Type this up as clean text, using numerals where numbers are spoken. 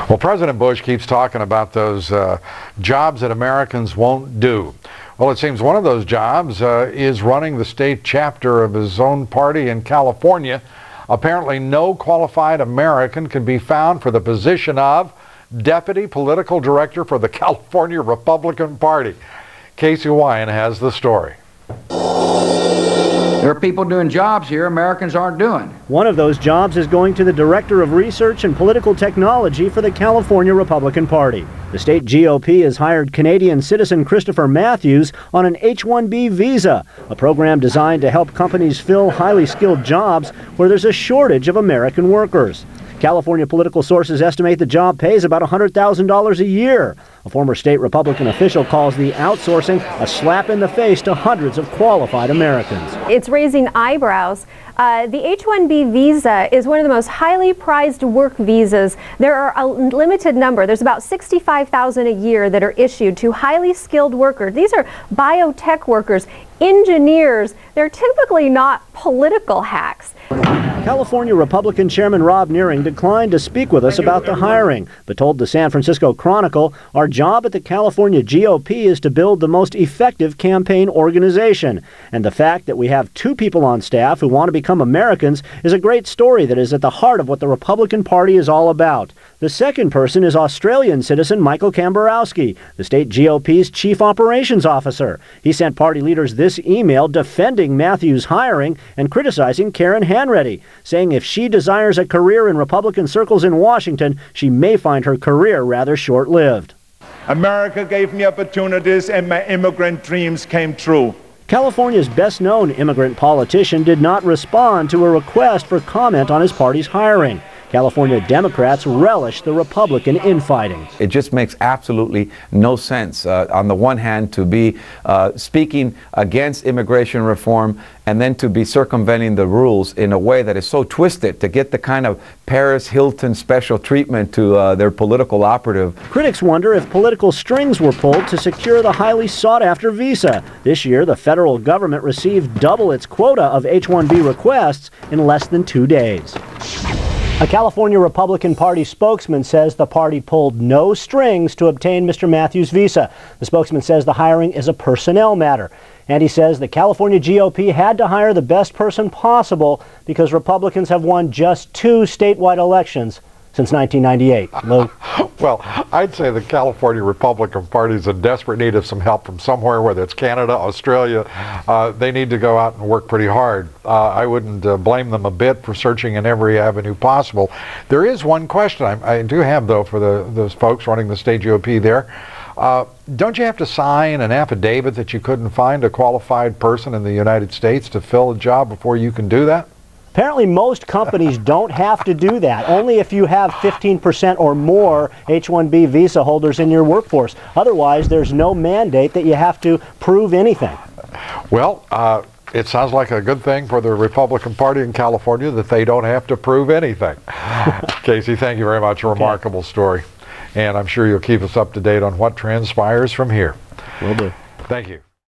Well, President Bush keeps talking about those jobs that Americans won't do. Well, it seems one of those jobs is running the state chapter of his own party in California. Apparently, no qualified American can be found for the position of Deputy Political Director for the California Republican Party. Casey Wyan has the story. There are people doing jobs here Americans aren't doing. One of those jobs is going to the Director of Research and Political Technology for the California Republican Party. The state GOP has hired Canadian citizen Christopher Matthews on an H1B visa, a program designed to help companies fill highly skilled jobs where there's a shortage of American workers. California political sources estimate the job pays about $100,000 a year. A former state Republican official calls the outsourcing a slap in the face to hundreds of qualified Americans. It's raising eyebrows. The H1B visa is one of the most highly prized work visas. There are a limited number. There's about 65,000 a year that are issued to highly skilled workers. These are biotech workers, engineers. They're typically not political hacks. California Republican Chairman Ron Nehring declined to speak with us about the hiring, but told the San Francisco Chronicle, "Our job at the California GOP is to build the most effective campaign organization. And the fact that we have two people on staff who want to become Americans is a great story that is at the heart of what the Republican Party is all about." The second person is Australian citizen Michael Camborowski, the state GOP's chief operations officer. He sent party leaders this email defending Matthews' hiring and criticizing Karen Hanratty, saying if she desires a career in Republican circles in Washington, she may find her career rather short-lived. America gave me opportunities and my immigrant dreams came true. California's best-known immigrant politician did not respond to a request for comment on his party's hiring. California Democrats relish the Republican infighting. It just makes absolutely no sense, on the one hand, to be speaking against immigration reform and then to be circumventing the rules in a way that is so twisted to get the kind of Paris Hilton special treatment to their political operative. Critics wonder if political strings were pulled to secure the highly sought-after visa. This year, the federal government received double its quota of H-1B requests in less than 2 days. A California Republican Party spokesman says the party pulled no strings to obtain Mr. Matthews' visa. The spokesman says the hiring is a personnel matter. And he says the California GOP had to hire the best person possible because Republicans have won just 2 statewide elections since 1998. Lou? Well, I'd say the California Republican Party is in desperate need of some help from somewhere, whether it's Canada, Australia. They need to go out and work pretty hard. I wouldn't blame them a bit for searching in every avenue possible. There is one question I do have, though, for those folks running the state GOP there. Don't you have to sign an affidavit that you couldn't find a qualified person in the United States to fill a job before you can do that? Apparently most companies don't have to do that, only if you have 15% or more H-1B visa holders in your workforce. Otherwise, there's no mandate that you have to prove anything. Well, it sounds like a good thing for the Republican Party in California that they don't have to prove anything. Casey, thank you very much. A remarkable story. And I'm sure you'll keep us up to date on what transpires from here. Will do. Thank you.